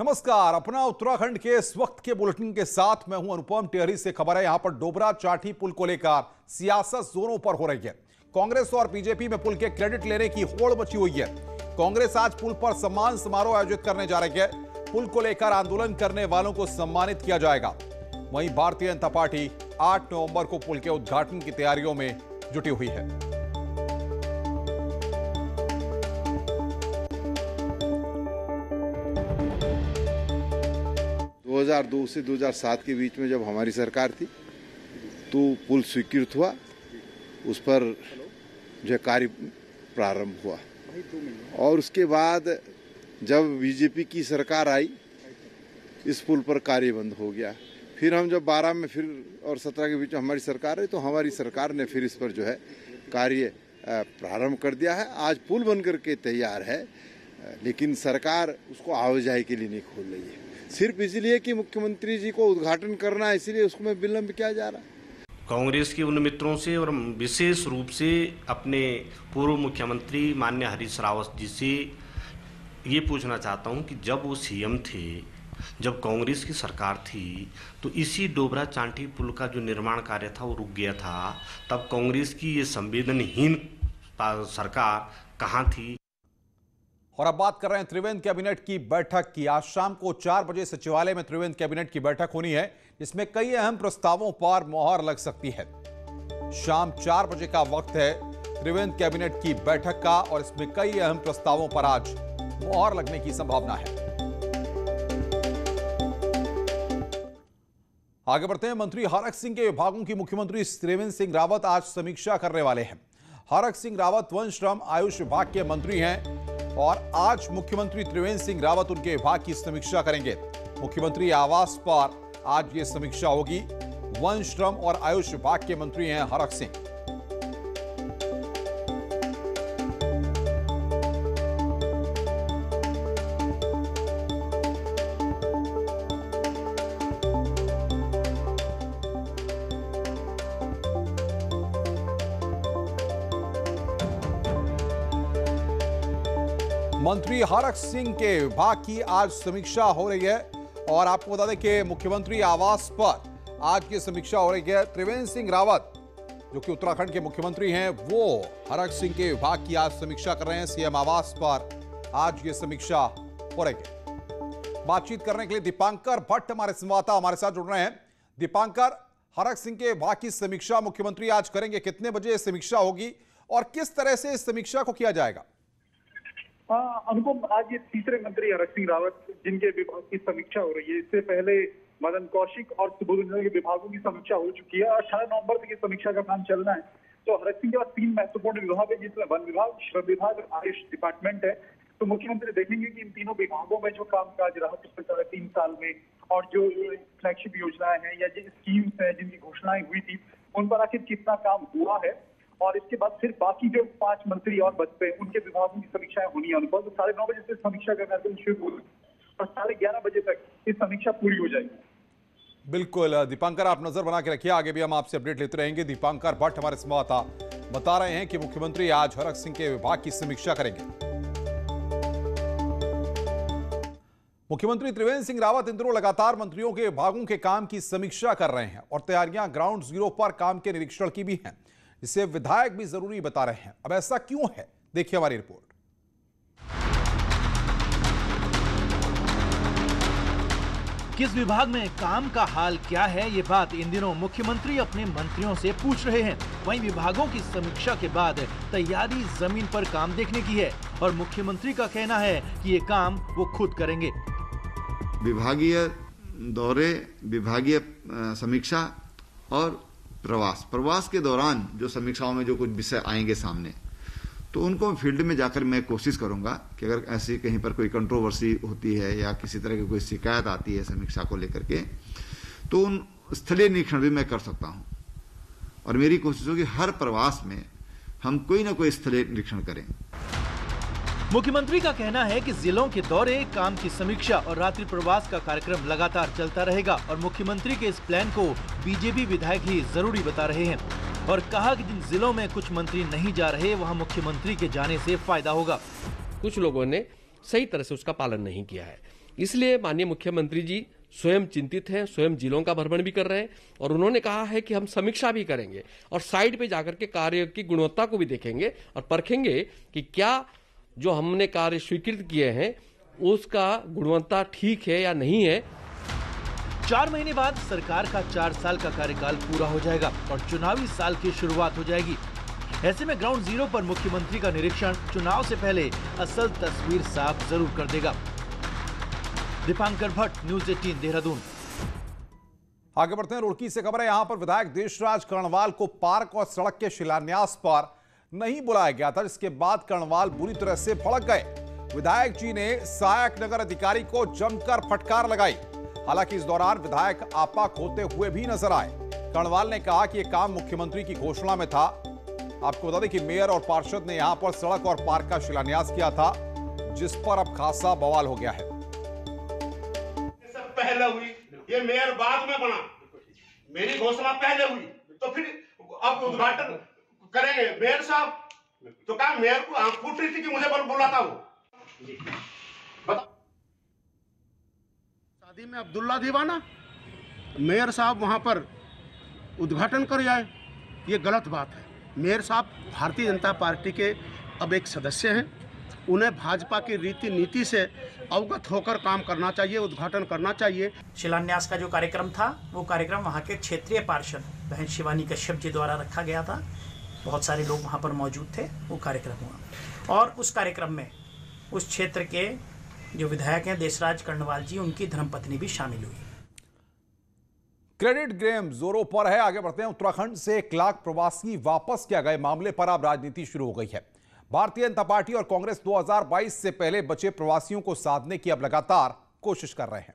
नमस्कार। अपना उत्तराखंड के इस वक्त के बुलेटिन के साथ मैं हूं अनुपम टेहरी से। खबर है यहां पर डोबरा चाठी पुल को लेकर सियासत जोरों पर हो रही है। कांग्रेस और बीजेपी में पुल के क्रेडिट लेने की होड़ मची हुई है। कांग्रेस आज पुल पर सम्मान समारोह आयोजित करने जा रही है। पुल को लेकर आंदोलन करने वालों को सम्मानित किया जाएगा। वहीं भारतीय जनता पार्टी 8 नवंबर को पुल के उद्घाटन की तैयारियों में जुटी हुई है। 2002 से 2007 के बीच में जब हमारी सरकार थी तो पुल स्वीकृत हुआ, उस पर जो कार्य प्रारंभ हुआ और उसके बाद जब बीजेपी की सरकार आई इस पुल पर कार्य बंद हो गया। फिर हम जब 12 में फिर और 17 के बीच में हमारी सरकार आई तो हमारी सरकार ने फिर इस पर जो है कार्य प्रारंभ कर दिया है। आज पुल बनकर के तैयार है, लेकिन सरकार उसको आवाजाही के लिए नहीं खोल रही है, सिर्फ इसलिए कि मुख्यमंत्री जी को उद्घाटन करना है, इसलिए उसमें विलंब किया जा रहा है। कांग्रेस के उन मित्रों से और विशेष रूप से अपने पूर्व मुख्यमंत्री माननीय हरीश रावत जी से ये पूछना चाहता हूं कि जब वो सीएम थे, जब कांग्रेस की सरकार थी, तो इसी डोबरा चांठी पुल का जो निर्माण कार्य था वो रुक गया था। तब कांग्रेस की ये संवेदनहीन सरकार कहाँ थी? और अब बात कर रहे हैं त्रिवेंद्र कैबिनेट की बैठक की। आज शाम को 4 बजे सचिवालय में त्रिवेंद्र कैबिनेट की बैठक होनी है, जिसमें कई अहम प्रस्तावों पर मोहर लग सकती है। शाम 4 बजे का वक्त है त्रिवेंद्र कैबिनेट की बैठक का और इसमें कई अहम प्रस्तावों पर आज मोहर लगने की संभावना है। आगे बढ़ते हैं। मंत्री हरक सिंह के विभागों की मुख्यमंत्री त्रिवेंद्र सिंह रावत आज समीक्षा करने वाले हैं। हरक सिंह रावत वन, श्रम, आयुष विभाग के मंत्री हैं और आज मुख्यमंत्री त्रिवेंद्र सिंह रावत उनके विभाग की समीक्षा करेंगे। मुख्यमंत्री आवास पर आज ये समीक्षा होगी। वन, श्रम और आयुष विभाग के मंत्री हैं हरक सिंह। मंत्री हरक सिंह के विभाग की आज समीक्षा हो रही है और आपको बता दें कि मुख्यमंत्री आवास पर आज की समीक्षा हो रही है। त्रिवेंद्र सिंह रावत जो कि उत्तराखंड के मुख्यमंत्री हैं, वो हरक सिंह के विभाग की आज समीक्षा कर रहे हैं। सीएम आवास पर आज ये समीक्षा हो रही है। बातचीत करने के लिए दीपांकर भट्ट हमारे संवाददाता हमारे साथ जुड़ रहे हैं। दीपांकर, हरक सिंह के विभाग की समीक्षा मुख्यमंत्री आज करेंगे, कितने बजे समीक्षा होगी और किस तरह से इस समीक्षा को किया जाएगा? अनुपम, आज ये तीसरे मंत्री हरक सिंह रावत जिनके विभाग की समीक्षा हो रही है। इससे पहले मदन कौशिक और सुबोध इंद्र के विभागों की समीक्षा हो चुकी है। 18 नवंबर तक ये समीक्षा का काम चलना है। तो हरक सिंह के पास 3 महत्वपूर्ण विभाग है, जिसमें वन विभाग, श्रम विभाग और आयुष डिपार्टमेंट है। तो मुख्यमंत्री देखेंगे कि इन तीनों विभागों में जो कामकाज रहा पिछले 3 साल में और जो फ्लैगशिप योजनाएं हैं या जो स्कीम्स हैं जिनकी घोषणाएं हुई थी, उन पर आखिर कितना काम हुआ है। और इसके बाद फिर बाकी जो 5 मंत्री और बचते हैं उनके विभागों की समीक्षाएं होनी है। अनुपम, तो 9:30 बजे से समीक्षा का कार्यक्रम शुरू होगा और 11:30 बजे तक इस समीक्षा पूरी हो जाएगी। बिल्कुल दीपांकर, आप नजर बना के रखिए, आगे भी हम आपसे अपडेट लेते रहेंगे। दीपांकर भट्ट हमारे संवाददाता बता रहे हैं कि मुख्यमंत्री आज हरक सिंह के विभाग की समीक्षा करेंगे। मुख्यमंत्री त्रिवेंद्र सिंह रावत इन दिनों लगातार मंत्रियों के विभागों के काम की समीक्षा कर रहे हैं और तैयारियां ग्राउंड जीरो पर काम के निरीक्षण की भी हैं, जिसे विधायक भी जरूरी बता रहे हैं। अब ऐसा क्यों है, देखिए हमारी रिपोर्ट। किस विभाग में काम का हाल क्या है, ये बात इन दिनों मुख्यमंत्री अपने मंत्रियों से पूछ रहे हैं। वहीं विभागों की समीक्षा के बाद तैयारी जमीन पर काम देखने की है और मुख्यमंत्री का कहना है कि ये काम वो खुद करेंगे। विभागीय दौरे, विभागीय समीक्षा और प्रवास के दौरान जो समीक्षाओं में जो कुछ विषय आएंगे सामने, तो उनको फील्ड में जाकर मैं कोशिश करूंगा कि अगर ऐसी कहीं पर कोई कंट्रोवर्सी होती है या किसी तरह की कोई शिकायत आती है समीक्षा को लेकर के, तो उन स्थलीय निरीक्षण भी मैं कर सकता हूं। और मेरी कोशिश होगी हर प्रवास में हम कोई ना कोई स्थलीय निरीक्षण करें। मुख्यमंत्री का कहना है कि जिलों के दौरे, काम की समीक्षा और रात्रि प्रवास का कार्यक्रम लगातार चलता रहेगा और मुख्यमंत्री के इस प्लान को बीजेपी विधायक ही जरूरी बता रहे हैं और कहा कि जिन जिलों में कुछ मंत्री नहीं जा रहे, वहां मुख्यमंत्री के जाने से फायदा होगा। कुछ लोगों ने सही तरह से उसका पालन नहीं किया है। इसलिए माननीय मुख्यमंत्री जी स्वयं चिंतित हैं, स्वयं जिलों का भ्रमण भी कर रहे हैं और उन्होंने कहा है कि हम समीक्षा भी करेंगे और साइट पे जाकर के कार्य की गुणवत्ता को भी देखेंगे और परखेंगे कि क्या जो हमने कार्य स्वीकृत किए हैं उसका गुणवत्ता ठीक है या नहीं है। 4 महीने बाद सरकार का 4 साल का कार्यकाल पूरा हो जाएगा और चुनावी साल की शुरुआत हो जाएगी। ऐसे में ग्राउंड जीरो पर मुख्यमंत्री का निरीक्षण चुनाव से पहले असल तस्वीर साफ जरूर कर देगा। दीपांकर भट्ट, न्यूज़ 18 देहरादून। आगे बढ़ते हैं, रुड़की से खबर है। यहां पर विधायक देशराज कर्णवाल को पार्क और सड़क के शिलान्यास पर नहीं बुलाया गया था, जिसके बाद कर्णवाल बुरी तरह से भड़क गए। विधायक जी ने सहायक नगर अधिकारी को जमकर फटकार लगाई। हालांकि इस दौरान विधायक आपा खोते हुए भी नजर आए। कर्णवाल ने कहा कि यह काम मुख्यमंत्री की घोषणा में था। आपको बता दें कि मेयर और पार्षद ने यहां पर सड़क और पार्क का शिलान्यास किया था, जिस पर अब खासा बवाल हो गया है। पहले हुई, ये मेयर बाद में बना, मेरी घोषणा पहले हुई, तो फिर अब उद्घाटन करेंगे मेयर साहब। तो क्या मेयर को आंख फूट रही थी कि मुझे बुलाता हूं? शादी में अब्दुल्ला दीवाना, मेयर साहब वहां पर उद्घाटन कर जाए, ये गलत बात है। मेयर साहब भारतीय जनता पार्टी के अब एक सदस्य हैं, उन्हें भाजपा की रीति नीति से अवगत होकर काम करना चाहिए, उद्घाटन करना चाहिए। शिलान्यास का जो कार्यक्रम था वो कार्यक्रम वहाँ के क्षेत्रीय पार्षद बहन शिवानी कश्यप जी द्वारा रखा गया था। बहुत सारे लोग वहाँ पर मौजूद थे। वो कार्यक्रम हुआ और उस कार्यक्रम में उस क्षेत्र के जो विधायक हैं देशराज कर्णवाल जी, उनकी धर्मपत्नी भी शामिल हुई। क्रेडिट गेम जोरों पर है। आगे बढ़ते हैं, उत्तराखंड से 1 लाख प्रवासी वापस किया गए मामले पर अब राजनीति शुरू हो गई है। भारतीय जनता पार्टी और कांग्रेस 2022 से पहले बचे प्रवासियों को साधने की अब लगातार कोशिश कर रहे हैं।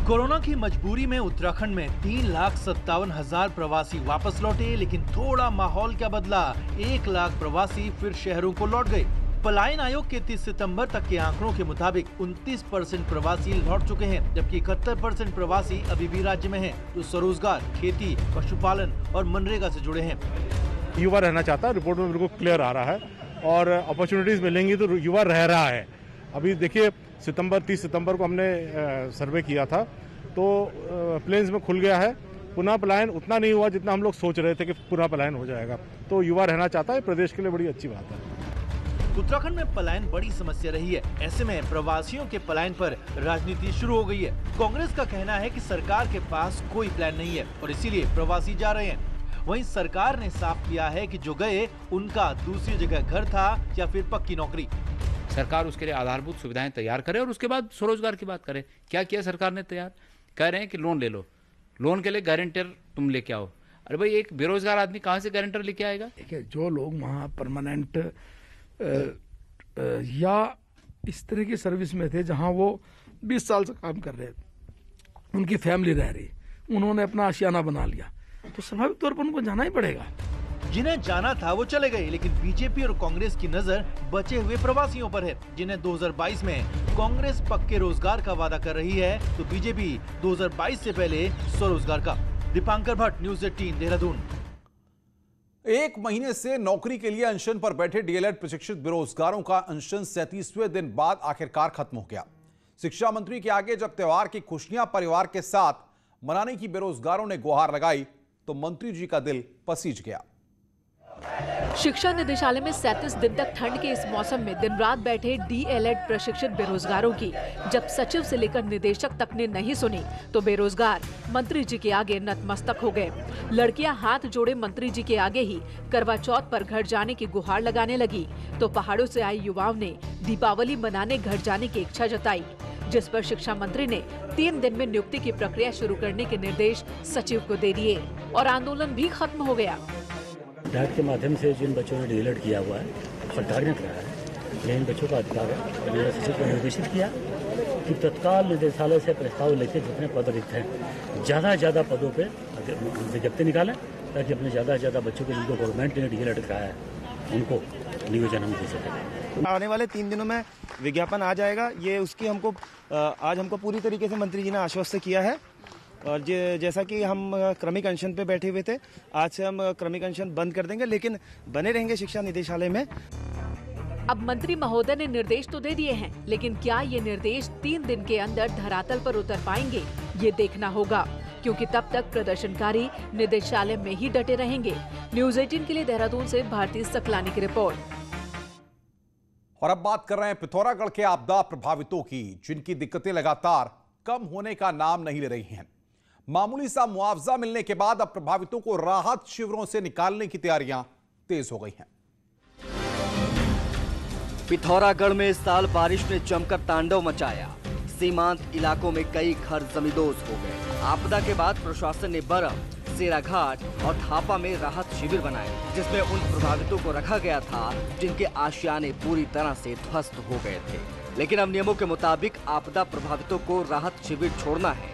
कोरोना की मजबूरी में उत्तराखंड में 3,57,000 प्रवासी वापस लौटे, लेकिन थोड़ा माहौल क्या बदला। 1 लाख प्रवासी फिर शहरों को लौट गए। पलायन आयोग के 30 सितंबर तक के आंकड़ों के मुताबिक 29% प्रवासी लौट चुके हैं, जबकि 71% प्रवासी अभी भी राज्य में हैं, जो स्वरोजगार, खेती, पशुपालन और मनरेगा से जुड़े हैं। युवा रहना चाहता है, रिपोर्ट में बिल्कुल क्लियर आ रहा है और अपॉर्चुनिटीज मिलेंगी तो युवा रह रहा है। अभी देखिए 30 सितंबर को हमने सर्वे किया था, तो प्लेन्स में खुल गया है। पुनः पलायन उतना नहीं हुआ जितना हम लोग सोच रहे थे कि पुनः पलायन हो जाएगा, तो युवा रहना चाहता है। प्रदेश के लिए बड़ी अच्छी बात है। उत्तराखंड में पलायन बड़ी समस्या रही है। ऐसे में प्रवासियों के पलायन पर राजनीति शुरू हो गई है। कांग्रेस का कहना है कि सरकार के पास कोई प्लान नहीं है और इसीलिए प्रवासी जा रहे हैं। वहीं सरकार ने साफ किया है कि जो गए उनका दूसरी जगह घर था या फिर पक्की नौकरी। सरकार उसके लिए आधारभूत सुविधाएं तैयार करे और उसके बाद स्वरोजगार की बात करे। क्या किया सरकार ने तैयार? कह रहे हैं कि लोन ले लो, लोन के लिए गारंटर तुम लेके आओ। अरे भाई, एक बेरोजगार आदमी कहाँ से गारंटर लेके आएगा? देखिए, जो लोग वहाँ परमानेंट या इस तरह की सर्विस में थे जहाँ वो 20 साल से काम कर रहे, उनकी फैमिली रह रही, उन्होंने अपना आशियाना बना लिया, तो स्वाभाविक तौर पर उनको जाना ही पड़ेगा। जिन्हें जाना था वो चले गए, लेकिन बीजेपी और कांग्रेस की नजर बचे हुए प्रवासियों पर है, जिन्हें 2022 में कांग्रेस पक्के रोजगार का वादा कर रही है, तो बीजेपी 2022 से पहले स्वरोजगार का। दीपांकर भट्ट, न्यूज़ 18 देहरादून। 1 महीने से नौकरी के लिए अनशन पर बैठे डीएलएड प्रशिक्षित बेरोजगारों का अनशन 37वें दिन बाद आखिरकार खत्म हो गया। शिक्षा मंत्री के आगे जब त्योहार की खुशियां परिवार के साथ मनाने की बेरोजगारों ने गुहार लगाई, तो मंत्री जी का दिल पसीज गया। शिक्षा निदेशालय में 37 दिन तक ठंड के इस मौसम में दिन रात बैठे डीएलएड प्रशिक्षित बेरोजगारों की जब सचिव से लेकर निदेशक तक ने नहीं सुनी, तो बेरोजगार मंत्री जी के आगे नतमस्तक हो गए। लड़कियां हाथ जोड़े मंत्री जी के आगे ही करवा चौथ पर घर जाने की गुहार लगाने लगी, तो पहाड़ों से आए युवाओं ने दीपावली मनाने घर जाने की इच्छा जताई, जिस पर शिक्षा मंत्री ने 3 दिन में नियुक्ति की प्रक्रिया शुरू करने के निर्देश सचिव को दे दिए और आंदोलन भी खत्म हो गया। डाक के माध्यम से जिन बच्चों ने डीएलएड किया हुआ है, सरकार ने कराया है, लेकिन बच्चों का अधिकार है। मैंने सचिव को निर्देशित किया कि तत्काल निदेशालय से प्रस्ताव लेकर जितने पद रिक्त हैं, ज़्यादा से ज़्यादा पदों पे विज्ञप्ति निकालें, ताकि अपने ज़्यादा से ज़्यादा बच्चों के जिनको गवर्नमेंट ने डीएलएड कराया है उनको नियोजन हम दे सकें। आने वाले 3 दिनों में विज्ञापन आ जाएगा। ये उसकी आज हमको पूरी तरीके से मंत्री जी ने आश्वस्त किया है। और जैसा कि हम क्रमिक अनशन पे बैठे हुए थे, आज से हम क्रमिक अनशन बंद कर देंगे, लेकिन बने रहेंगे शिक्षा निदेशालय में। अब मंत्री महोदय ने निर्देश तो दे दिए हैं, लेकिन क्या ये निर्देश 3 दिन के अंदर धरातल पर उतर पाएंगे, ये देखना होगा, क्योंकि तब तक प्रदर्शनकारी निदेशालय में ही डटे रहेंगे। न्यूज़ 18 के लिए देहरादून से भारती सकलानी की रिपोर्ट। और अब बात कर रहे हैं पिथौरागढ़ के आपदा प्रभावितों की, जिनकी दिक्कतें लगातार कम होने का नाम नहीं ले रही हैं। मामूली सा मुआवजा मिलने के बाद अब प्रभावितों को राहत शिविरों से निकालने की तैयारियां तेज हो गई हैं। पिथौरागढ़ में इस साल बारिश ने जमकर तांडव मचाया। सीमांत इलाकों में कई घर जमींदोज हो गए। आपदा के बाद प्रशासन ने बरम, सेराघाट और थापा में राहत शिविर बनाए, जिसमें उन प्रभावितों को रखा गया था जिनके आशियाने पूरी तरह से ध्वस्त हो गए थे। लेकिन अब नियमों के मुताबिक आपदा प्रभावितों को राहत शिविर छोड़ना है,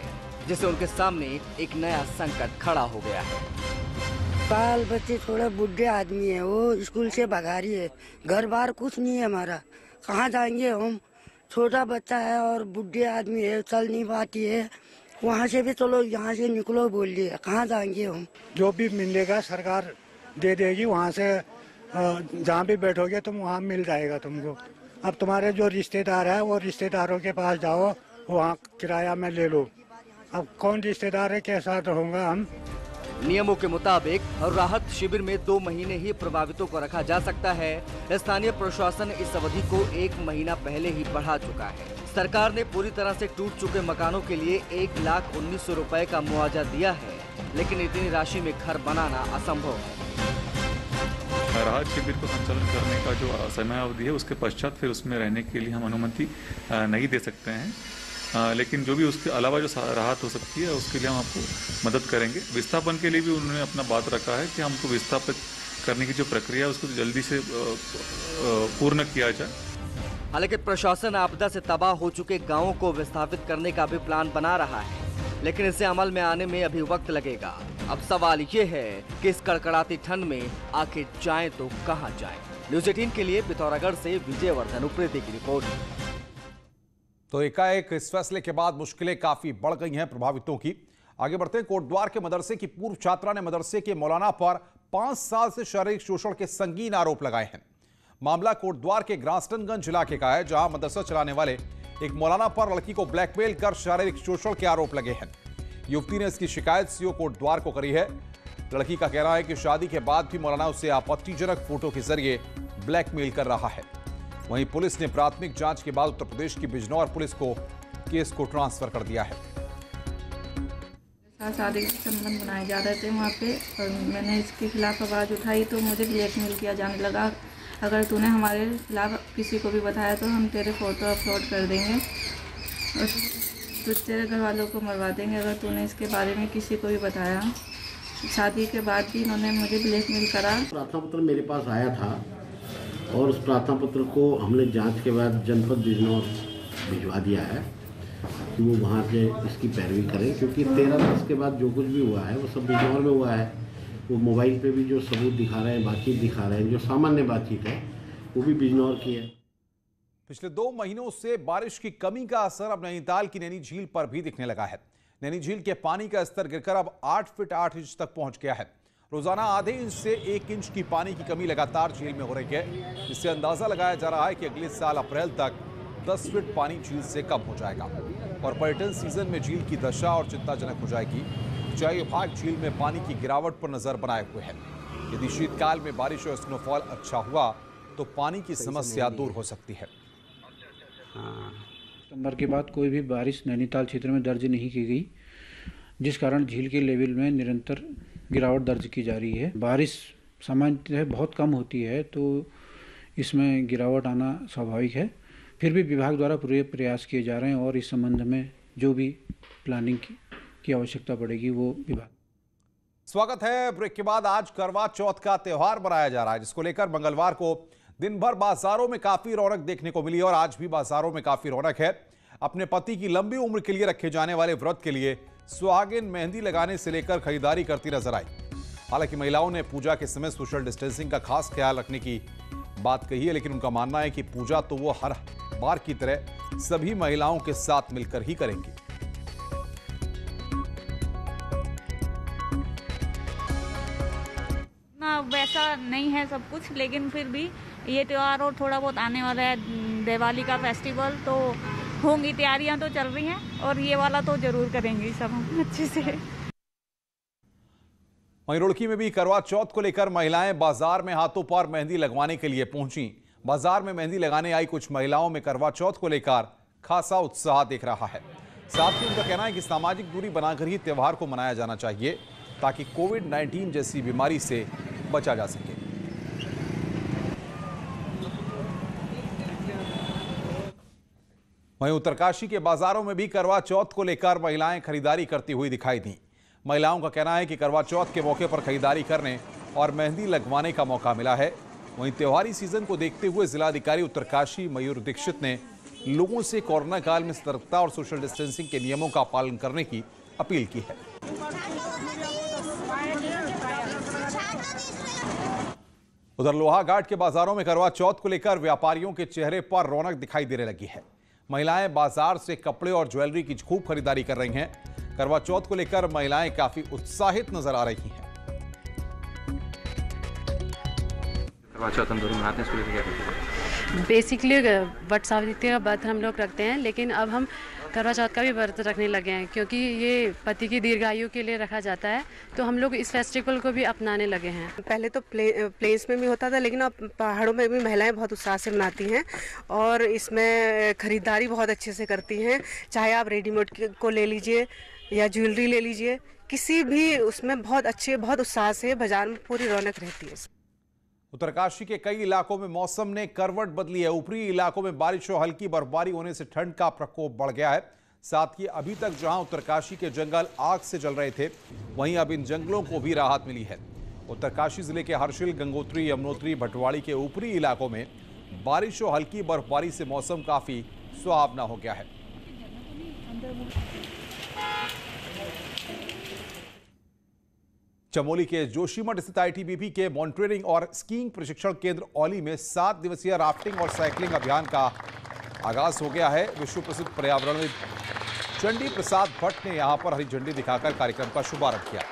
जिससे उनके सामने एक नया संकट खड़ा हो गया है। बाल बच्चे थोड़ा बुढ़े आदमी है, वो स्कूल से भगा रही है, घर बार कुछ नहीं है हमारा, कहाँ जाएंगे हम? छोटा बच्चा है और बुढ़े आदमी है, चल नहीं पाती है, वहाँ से भी चलो यहाँ से निकलो बोल दिए, कहाँ जाएंगे हम? जो भी मिलेगा सरकार दे देगी, वहाँ से जहाँ भी बैठोगे तुम वहाँ मिल जाएगा तुमको। अब तुम्हारे जो रिश्तेदार है वो रिश्तेदारों के पास जाओ, वहाँ किराया में ले लो। अब कौन रिश्तेदार है, के साथ रहूँगा हम? नियमों के मुताबिक राहत शिविर में 2 महीने ही प्रभावितों को रखा जा सकता है। स्थानीय प्रशासन इस अवधि को 1 महीना पहले ही बढ़ा चुका है। सरकार ने पूरी तरह से टूट चुके मकानों के लिए 1,19,000 रुपए का मुआवजा दिया है, लेकिन इतनी राशि में घर बनाना असंभव है। राहत शिविर को संचालन करने का जो समय अवधि है, उसके पश्चात फिर उसमें रहने के लिए हम अनुमति नहीं दे सकते हैं। लेकिन जो भी उसके अलावा जो राहत हो सकती है उसके लिए हम आपको मदद करेंगे। विस्थापन के लिए भी उन्होंने अपना बात रखा है कि हमको विस्थापित करने की जो प्रक्रिया है उसको जल्दी से पूर्ण किया जाए। हालांकि प्रशासन आपदा से तबाह हो चुके गांवों को विस्थापित करने का भी प्लान बना रहा है, लेकिन इसे अमल में आने में अभी वक्त लगेगा। अब सवाल ये है कि इस कड़कड़ाती ठंड में आखिर जाएं तो कहां जाएं। न्यूज़ 18 के लिए पिथौरागढ़ से विजयवर्धन उप्रेती की रिपोर्ट। तो एकाएक इस फैसले के बाद मुश्किलें काफी बढ़ गई हैं प्रभावितों की। आगे बढ़ते हैं। कोटद्वार के मदरसे की पूर्व छात्रा ने मदरसे के मौलाना पर 5 साल से शारीरिक शोषण के संगीन आरोप लगाए हैं। मामला कोटद्वार के ग्रांस्टनगंज इलाके का है, जहां मदरसा चलाने वाले एक मौलाना पर लड़की को ब्लैकमेल कर शारीरिक शोषण के आरोप लगे हैं। युवती ने इसकी शिकायत सीओ कोटद्वार को करी है। लड़की का कहना है कि शादी के बाद भी मौलाना उसे आपत्तिजनक फोटो के जरिए ब्लैकमेल कर रहा है। वहीं पुलिस ने प्राथमिक जांच के बाद उत्तर प्रदेश की बिजनौर पुलिस को केस को ट्रांसफर कर दिया है। शादी के संबंध बनाए जा रहे थे वहाँ पे, और मैंने इसके खिलाफ आवाज़ उठाई तो मुझे ब्लैकमेल किया जाने लगा। अगर तूने हमारे खिलाफ किसी को भी बताया तो हम तेरे फोटो अपलोड कर देंगे और तुझ तेरे घर वालों को मरवा देंगे अगर तूने इसके बारे में किसी को भी बताया। शादी के बाद भी इन्होंने मुझे ब्लैकमेल करा। प्रार्थना पत्र मेरे पास आया था और उस प्रार्थना पत्र को हमने जांच के बाद जनपद बिजनौर भिजवा दिया है कि वो वहाँ से इसकी पैरवी करें, क्योंकि 13/10 के बाद जो कुछ भी हुआ है वो सब बिजनौर में हुआ है। वो मोबाइल पे भी जो सबूत दिखा रहे हैं, बातचीत दिखा रहे हैं, जो सामान्य बातचीत है वो भी बिजनौर की है। पिछले 2 महीनों से बारिश की कमी का असर अब नैनीताल की नैनी झील पर भी दिखने लगा है। नैनी झील के पानी का स्तर गिरकर अब 8 फीट 8 इंच तक पहुंच गया है। रोजाना आधे इंच से 1 इंच की पानी की कमी लगातार झील में हो रही है। इससे अंदाजा लगाया जा रहा है कि अगले साल अप्रैल तक 10 फीट पानी झील से कम हो जाएगा और पर्यटन सीजन में झील की दशा और चिंताजनक हो जाएगी। सिंचाई विभाग झील में पानी की गिरावट पर नजर बनाए हुए है। यदि शीतकाल में बारिश और स्नोफॉल अच्छा हुआ तो पानी की समस्या दूर हो सकती है। सितंबर के बाद कोई भी बारिश नैनीताल क्षेत्र में दर्ज नहीं की गई, जिस कारण झील के लेवल में निरंतर गिरावट दर्ज की जा रही है। बारिश सामान्यतः बहुत कम होती है तो इसमें गिरावट आना स्वाभाविक है। फिर भी विभाग द्वारा पूरे प्रयास किए जा रहे हैं और इस संबंध में जो भी प्लानिंग की आवश्यकता पड़ेगी वो विभाग। स्वागत है। ब्रेक के बाद आज करवा चौथ का त्योहार मनाया जा रहा है, जिसको लेकर मंगलवार को दिन भर बाजारों में काफी रौनक देखने को मिली और आज भी बाजारों में काफी रौनक है। अपने पति की लंबी उम्र के लिए रखे जाने वाले व्रत के लिए सुहागिन मेहंदी लगाने से लेकर खरीदारी करती नजर आई। हालांकि महिलाओं ने पूजा के समय सोशल डिस्टेंसिंग का खास ख्याल रखने की बात कही है, लेकिन उनका मानना है कि पूजा तो वो हर बार की तरह सभी महिलाओं के साथ मिलकर ही करेंगी। ना वैसा नहीं है सब कुछ, लेकिन फिर भी ये त्यौहार और थोड़ा बहुत आने वाला है, दिवाली का फेस्टिवल, तो होंगी तैयारियां तो चल रही हैं और ये वाला तो जरूर करेंगे सब हम अच्छे से। वहीं रुड़की में भी करवा चौथ को लेकर महिलाएं बाजार में हाथों पर मेहंदी लगवाने के लिए पहुंची। बाजार में मेहंदी लगाने आई कुछ महिलाओं में करवा चौथ को लेकर खासा उत्साह दिख रहा है। साथ ही उनका कहना है कि सामाजिक दूरी बनाकर ही त्योहार को मनाया जाना चाहिए ताकि कोविड-19 जैसी बीमारी से बचा जा सके। वहीं उत्तरकाशी के बाजारों में भी करवा चौथ को लेकर महिलाएं खरीदारी करती हुई दिखाई दी। महिलाओं का कहना है कि करवा चौथ के मौके पर खरीदारी करने और मेहंदी लगवाने का मौका मिला है। वहीं त्योहारी सीजन को देखते हुए जिलाधिकारी उत्तरकाशी मयूर दीक्षित ने लोगों से कोरोना काल में सतर्कता और सोशल डिस्टेंसिंग के नियमों का पालन करने की अपील की है। उधर लोहाघाट के बाजारों में करवा चौथ को लेकर व्यापारियों के चेहरे पर रौनक दिखाई देने लगी है। महिलाएं बाजार से कपड़े और ज्वेलरी की खूब खरीदारी कर रही हैं। करवा चौथ को लेकर महिलाएं काफी उत्साहित नजर आ रही हैं। करवा चौथ हम दोनों मनाते हैं, क्या करते हैं? बेसिकली वट सावित्री का व्रत हम लोग रखते हैं, लेकिन अब हम करवा चौथ का भी व्रत रखने लगे हैं क्योंकि ये पति की दीर्घायु के लिए रखा जाता है, तो हम लोग इस फेस्टिवल को भी अपनाने लगे हैं। पहले तो प्लेन्स में भी होता था, लेकिन अब पहाड़ों में भी महिलाएं बहुत उत्साह से मनाती हैं और इसमें खरीदारी बहुत अच्छे से करती हैं। चाहे आप रेडीमेड को ले लीजिए या ज्वेलरी ले लीजिए, किसी भी उसमें बहुत अच्छे, बहुत उत्साह से बाजार में पूरी रौनक रहती है। उत्तरकाशी के कई इलाकों में मौसम ने करवट बदली है। ऊपरी इलाकों में बारिश और हल्की बर्फबारी होने से ठंड का प्रकोप बढ़ गया है। साथ ही अभी तक जहां उत्तरकाशी के जंगल आग से जल रहे थे, वहीं अब इन जंगलों को भी राहत मिली है। उत्तरकाशी जिले के हर्षिल, गंगोत्री, यमुनोत्री, भटवाड़ी के ऊपरी इलाकों में बारिश और हल्की बर्फबारी से मौसम काफी सुहावना हो गया है। चमोली के जोशीमठ स्थित आईटीबीपी के मॉनिटरिंग और स्कीइंग प्रशिक्षण केंद्र औली में 7 दिवसीय राफ्टिंग और साइकिलिंग अभियान का आगाज हो गया है। विश्व प्रसिद्ध पर्यावरणविद चंडी प्रसाद भट्ट ने यहां पर हरी झंडी दिखाकर कार्यक्रम का शुभारंभ किया।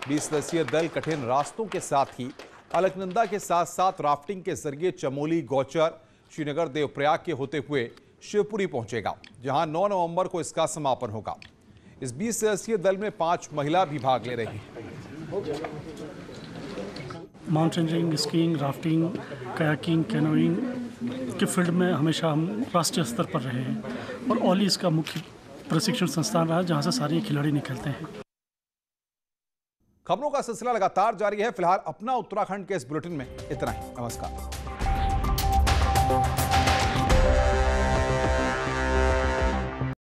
20 सदस्यीय दल कठिन रास्तों के साथ ही अलकनंदा के साथ साथ राफ्टिंग के जरिए चमोली, गौचर, श्रीनगर, देवप्रयाग के होते हुए शिवपुरी पहुंचेगा, जहां 9 नवंबर को इसका समापन होगा। इस 20 सदस्यीय दल में 5 महिला भी भाग ले रही हैं। Mountaineering, skiing, rafting, kayaking, canoeing के फील्ड में हमेशा हम राष्ट्रीय स्तर पर रहे हैं और औली इसका मुख्य प्रशिक्षण संस्थान रहा, जहां से सारे खिलाड़ी निकलते हैं। खबरों का सिलसिला लगातार जारी है। फिलहाल अपना उत्तराखंड के इस बुलेटिन में इतना ही। नमस्कार।